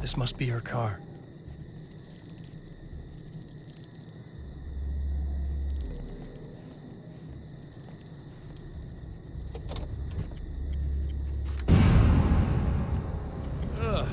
This must be her car. Ugh.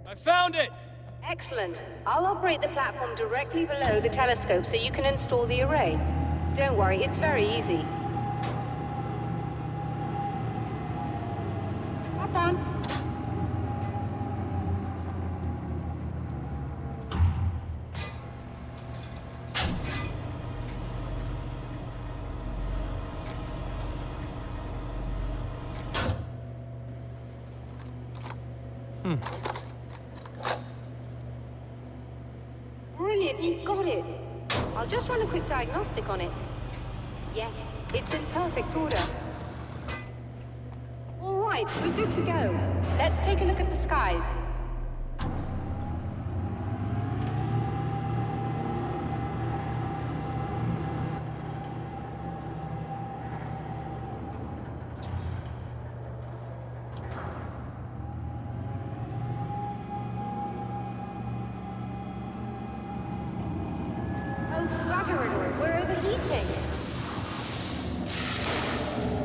I found it! Excellent. I'll operate the platform directly below the telescope so you can install the array. Don't worry, it's very easy. Hop on. Brilliant, you got it. I'll just run a quick diagnostic on it. Yes, it's in perfect order. All right, we're good to go. Let's take a look at the skies. Osservatorio, we're overheating.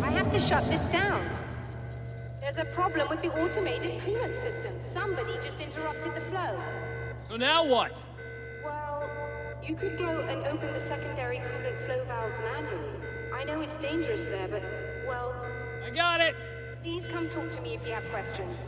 I have to shut this down. There's a problem with the automated coolant system. Somebody just interrupted the flow. So now what? Well, you could go and open the secondary coolant flow valves manually. I know it's dangerous there, but, well, I got it! please come talk to me if you have questions.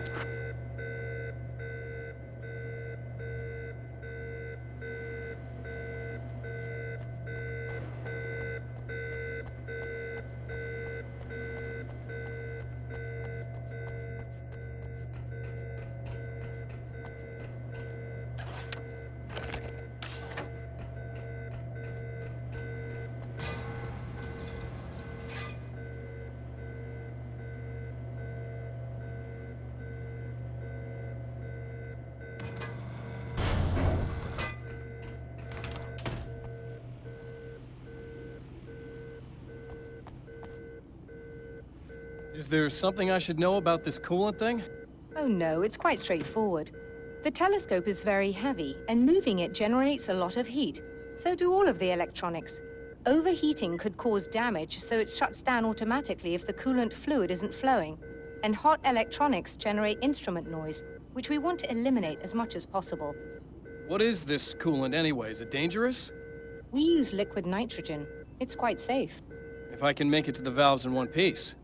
Is there something I should know about this coolant thing? Oh no, it's quite straightforward. The telescope is very heavy, and moving it generates a lot of heat. So do all of the electronics. Overheating could cause damage, so it shuts down automatically if the coolant fluid isn't flowing. And hot electronics generate instrument noise, which we want to eliminate as much as possible. What is this coolant anyway? Is it dangerous? We use liquid nitrogen. It's quite safe. If I can make it to the valves in one piece.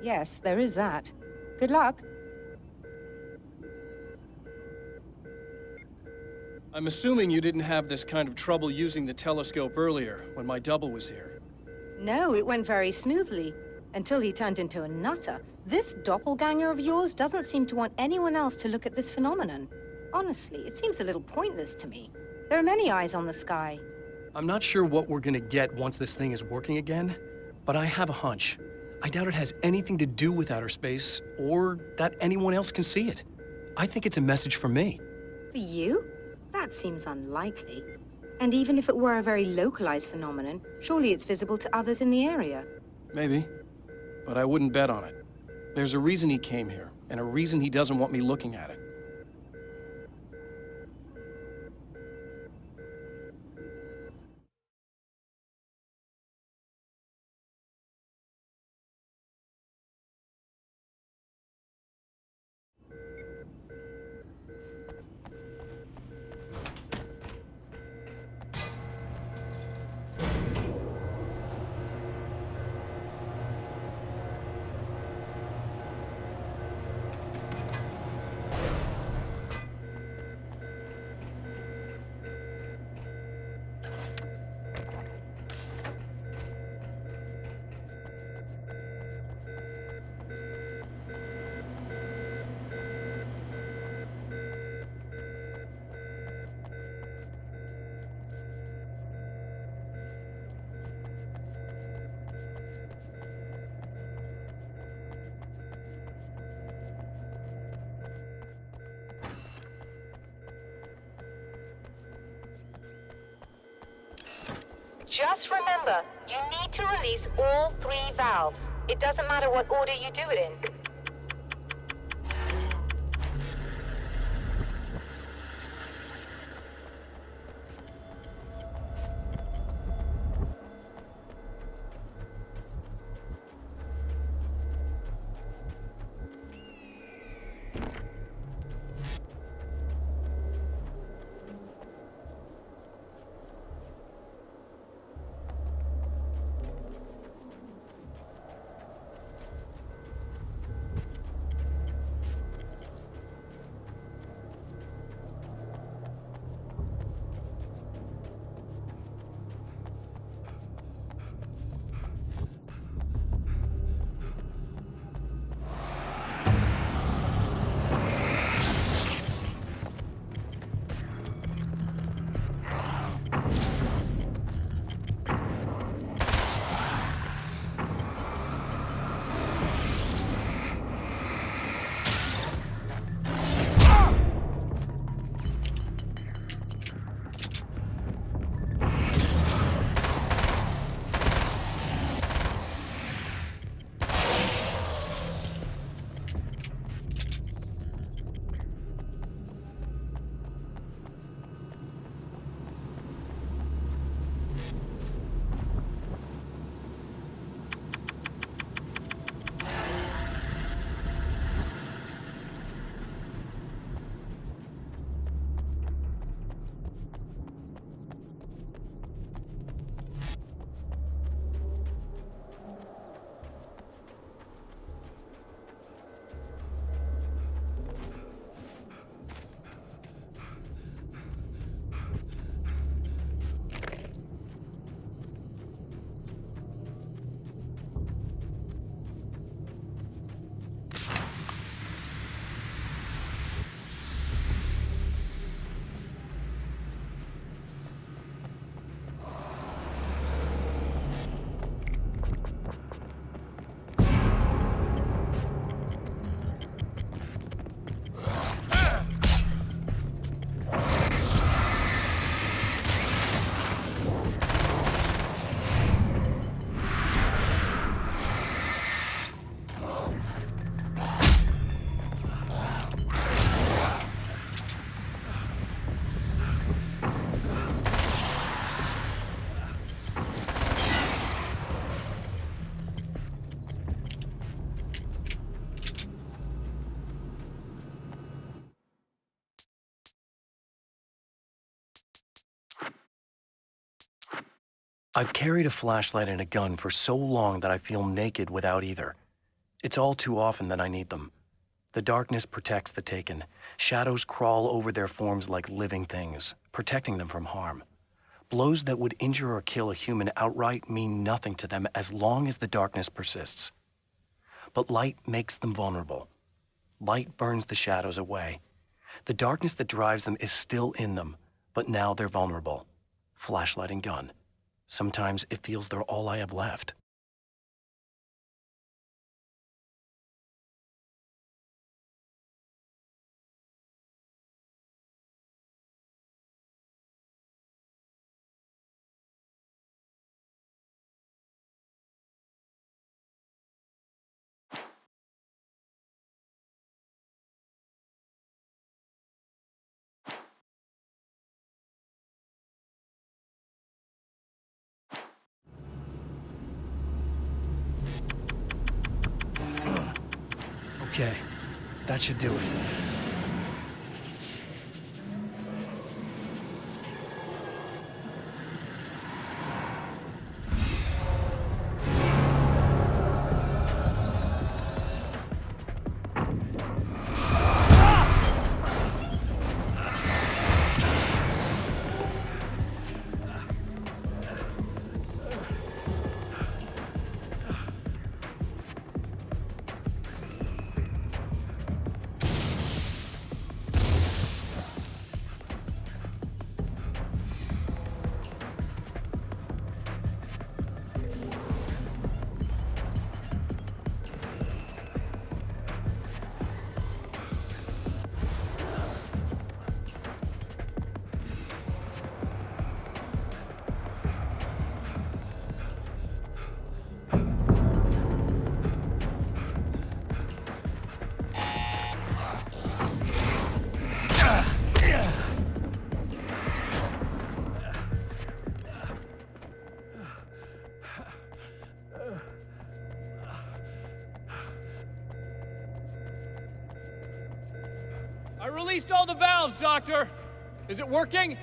Yes, there is that. Good luck. I'm assuming you didn't have this kind of trouble using the telescope earlier, when my double was here. No, it went very smoothly. Until he turned into a nutter. This doppelganger of yours doesn't seem to want anyone else to look at this phenomenon. Honestly, it seems a little pointless to me. There are many eyes on the sky. I'm not sure what we're gonna get once this thing is working again, but I have a hunch. I doubt it has anything to do with outer space, or that anyone else can see it. I think it's a message for me. For you? That seems unlikely. And even if it were a very localized phenomenon, surely it's visible to others in the area. Maybe, but I wouldn't bet on it. There's a reason he came here, and a reason he doesn't want me looking at it. Just remember, you need to release all 3 valves. It doesn't matter what order you do it in. I've carried a flashlight and a gun for so long that I feel naked without either. It's all too often that I need them. The darkness protects the taken. Shadows crawl over their forms like living things, protecting them from harm. Blows that would injure or kill a human outright mean nothing to them as long as the darkness persists. But light makes them vulnerable. Light burns the shadows away. The darkness that drives them is still in them, but now they're vulnerable. Flashlight and gun. Sometimes it feels they're all I have left. Okay, that should do it. released all the valves, Doctor! Is it working?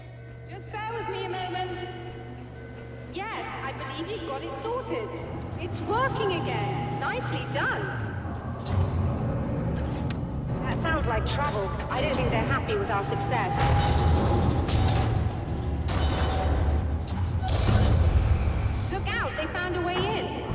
Just bear with me a moment. Yes, I believe you've got it sorted. It's working again. Nicely done. That sounds like trouble. I don't think they're happy with our success. Look out, they found a way in.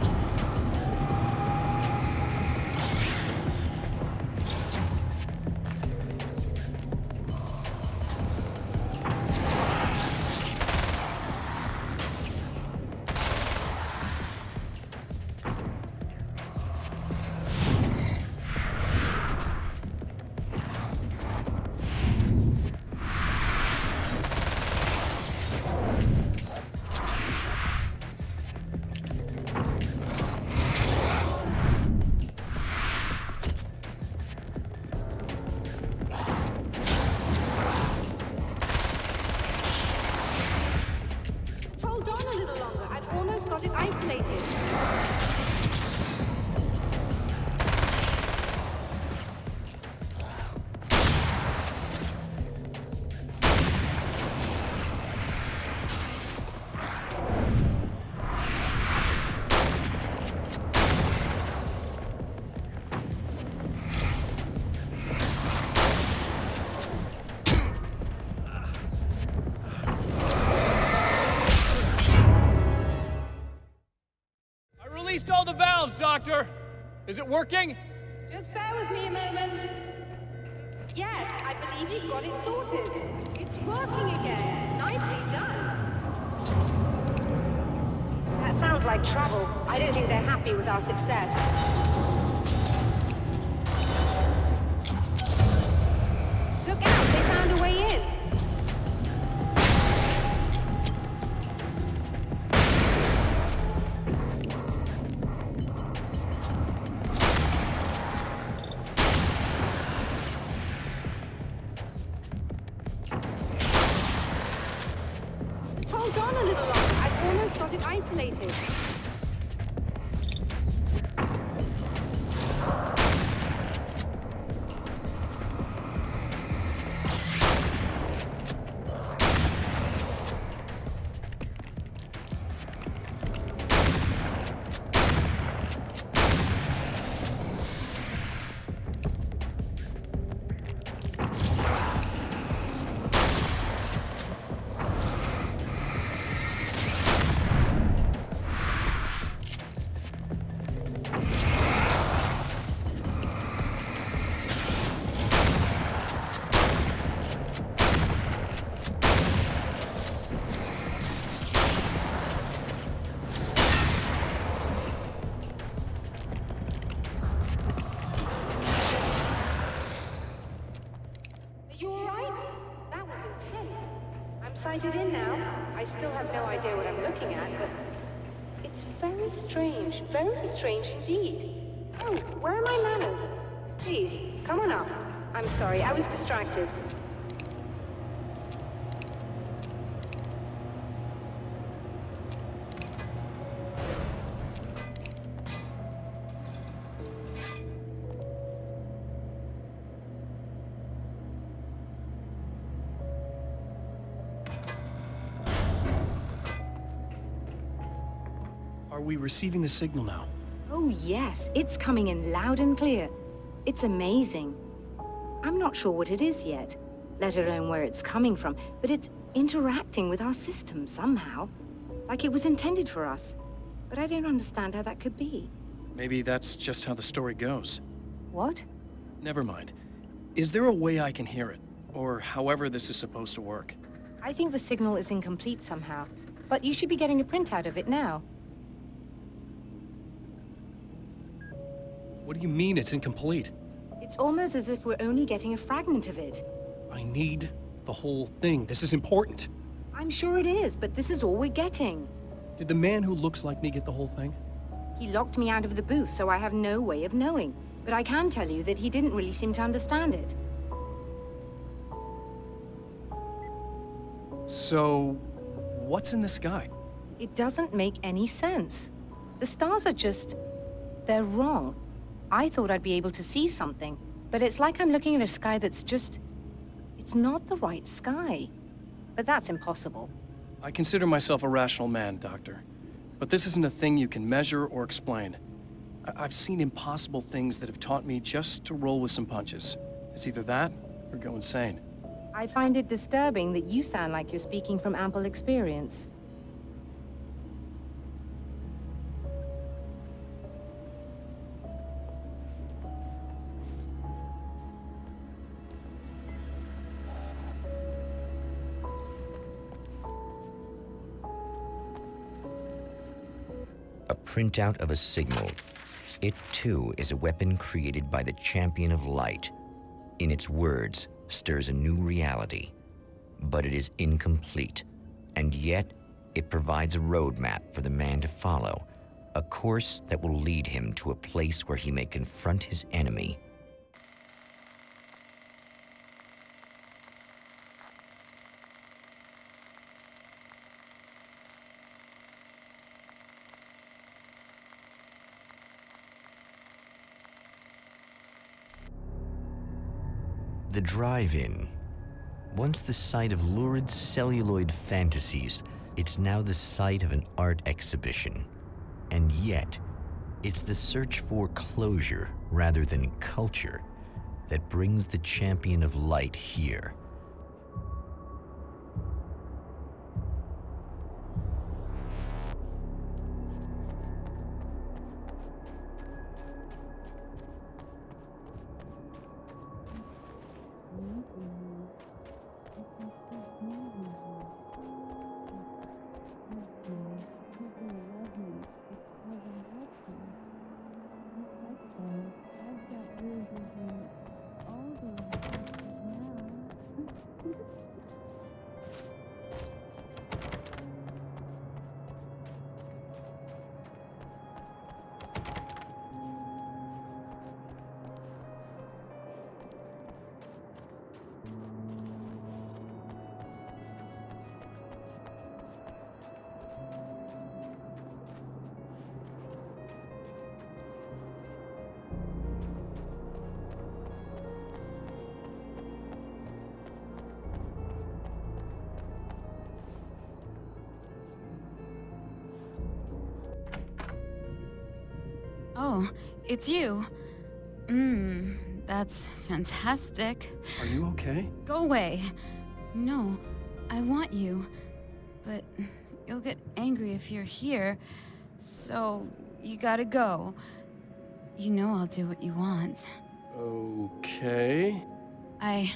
Released all the valves, Doctor! Is it working? Just bear with me a moment. Yes, I believe you've got it sorted. It's working again. Nicely done. That sounds like trouble. I don't think they're happy with our success. Look out, they found a way in. Hold on a little longer. I've almost got it isolated. I'm sighted in now. I still have no idea what I'm looking at, but it's very strange indeed. Oh, where are my manners? Please, come on up. I'm sorry, I was distracted. Are we receiving the signal now? Oh yes, it's coming in loud and clear. It's amazing. I'm not sure what it is yet, let alone where it's coming from, but it's interacting with our system somehow. Like it was intended for us. But I don't understand how that could be. Maybe that's just how the story goes. What? Never mind. Is there a way I can hear it? Or however this is supposed to work? I think the signal is incomplete somehow, but you should be getting a printout of it now. What do you mean it's incomplete? It's almost as if we're only getting a fragment of it. I need the whole thing. This is important. I'm sure it is, but this is all we're getting. Did the man who looks like me get the whole thing? He locked me out of the booth, so I have no way of knowing. But I can tell you that he didn't really seem to understand it. So, what's in the sky? It doesn't make any sense. The stars are just... they're wrong. I thought I'd be able to see something, but it's like I'm looking at a sky that's just... It's not the right sky. But that's impossible. I consider myself a rational man, Doctor. But this isn't a thing you can measure or explain. I've seen impossible things that have taught me just to roll with some punches. It's either that or go insane. I find it disturbing that you sound like you're speaking from ample experience. A printout of a signal. It, too, is a weapon created by the Champion of Light. In its words, stirs a new reality. But it is incomplete, and yet it provides a roadmap for the man to follow, a course that will lead him to a place where he may confront his enemy. The drive-in. Once the site of lurid celluloid fantasies, it's now the site of an art exhibition. And yet, it's the search for closure rather than culture that brings the Champion of Light here. Oh, it's you. That's fantastic. Are you okay? Go away. No, I want you. But you'll get angry if you're here, so you gotta go. You know I'll do what you want. Okay. I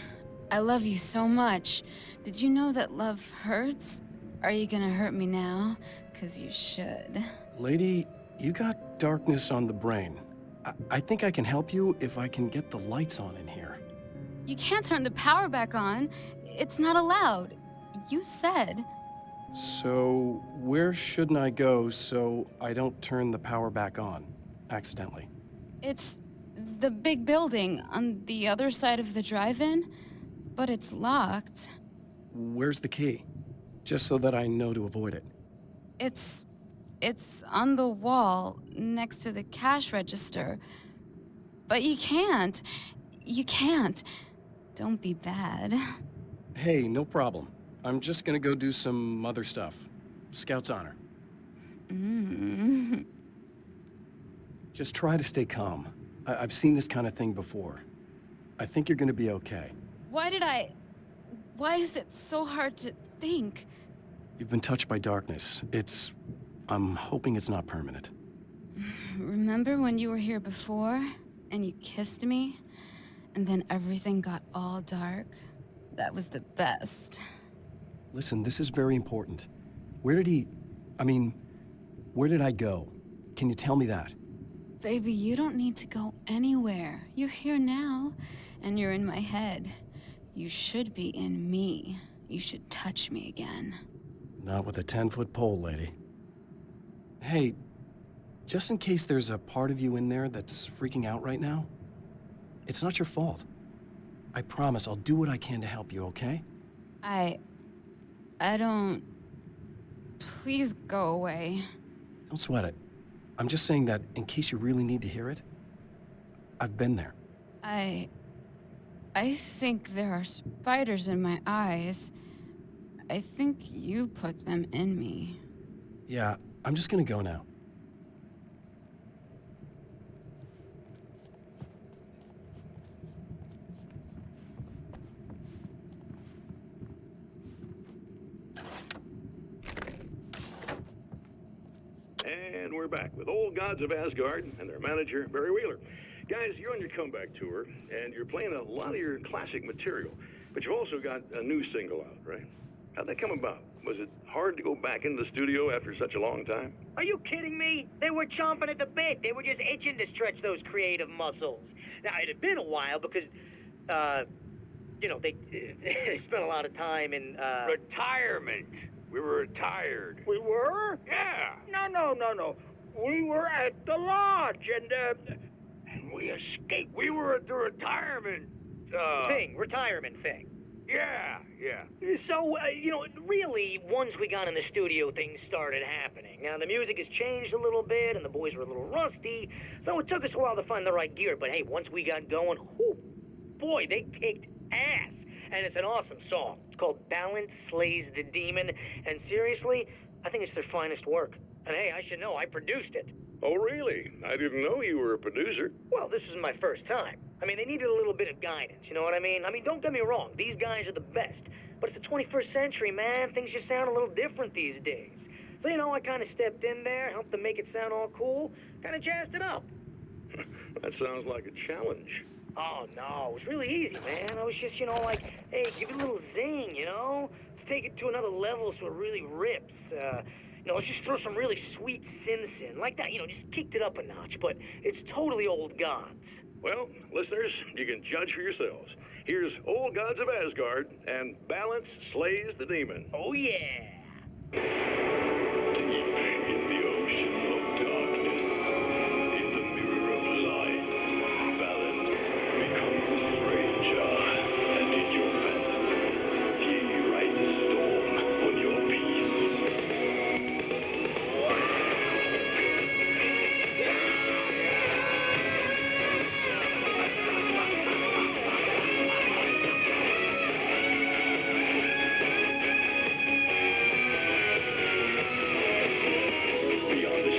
love you so much. Did you know that love hurts? Are you gonna hurt me now? 'Cause you should. Lady, you got darkness on the brain. I think I can help you if I can get the lights on in here. You can't turn the power back on. It's not allowed. You said. So, where shouldn't I go so I don't turn the power back on accidentally? It's the big building on the other side of the drive-in, but it's locked. Where's the key? Just so that I know to avoid it. It's on the wall next to the cash register. But you can't. You can't. Don't be bad. Hey, no problem. I'm just gonna go do some other stuff. Scout's honor. Just try to stay calm. I've seen this kind of thing before. I think you're gonna be okay. Why is it so hard to think? You've been touched by darkness. I'm hoping it's not permanent. Remember when you were here before, and you kissed me? And then everything got all dark? That was the best. Listen, this is very important. Where did I go? Can you tell me that? Baby, you don't need to go anywhere. You're here now, and you're in my head. You should be in me. You should touch me again. Not with a 10-foot pole, lady. Hey, just in case there's a part of you in there that's freaking out right now, it's not your fault. I promise I'll do what I can to help you, okay? I don't... Please go away. Don't sweat it. I'm just saying that in case you really need to hear it, I've been there. I think there are spiders in my eyes. I think you put them in me. Yeah, I'm just gonna go now. And we're back with Old Gods of Asgard and their manager, Barry Wheeler. Guys, you're on your comeback tour, and you're playing a lot of your classic material, but you've also got a new single out, right? How'd that come about? Was it hard to go back into the studio after such a long time? Are you kidding me? They were chomping at the bit. They were just itching to stretch those creative muscles. Now, it had been a while because, they spent a lot of time in, Retirement. We were retired. We were? Yeah. No. We were at the lodge, And we escaped. We were at the retirement, retirement thing. Yeah. So, really, once we got in the studio, things started happening. Now, the music has changed a little bit, and the boys were a little rusty, so it took us a while to find the right gear. But hey, once we got going, whoo, boy, they kicked ass. And it's an awesome song. It's called Balance Slays the Demon, and seriously, I think it's their finest work. And hey, I should know, I produced it. Oh, really? I didn't know you were a producer. Well, this was my first time. I mean, they needed a little bit of guidance, you know what I mean? Don't get me wrong, these guys are the best. But it's the 21st century, man. Things just sound a little different these days. So, I kind of stepped in there, helped them make it sound all cool, kind of jazzed it up. That sounds like a challenge. Oh, no, it was really easy, man. I was just, hey, give it a little zing, Let's take it to another level so it really rips. Let's just throw some really sweet synths in. Like that, just kicked it up a notch, but it's totally Old Gods. Well, listeners, you can judge for yourselves. Here's Old Gods of Asgard and Balance Slays the Demon. Oh, yeah. Deep in the ocean of darkness, in the mirror of light, Balance becomes a stranger, and in your fantasies, he rides a storm on your peace. Beyond the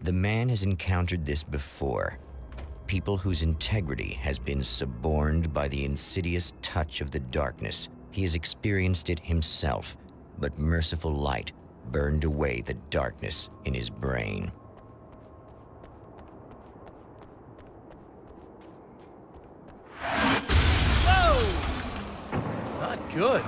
The man has encountered this before. People whose integrity has been suborned by the insidious touch of the darkness. He has experienced it himself, but merciful light burned away the darkness in his brain. Not good.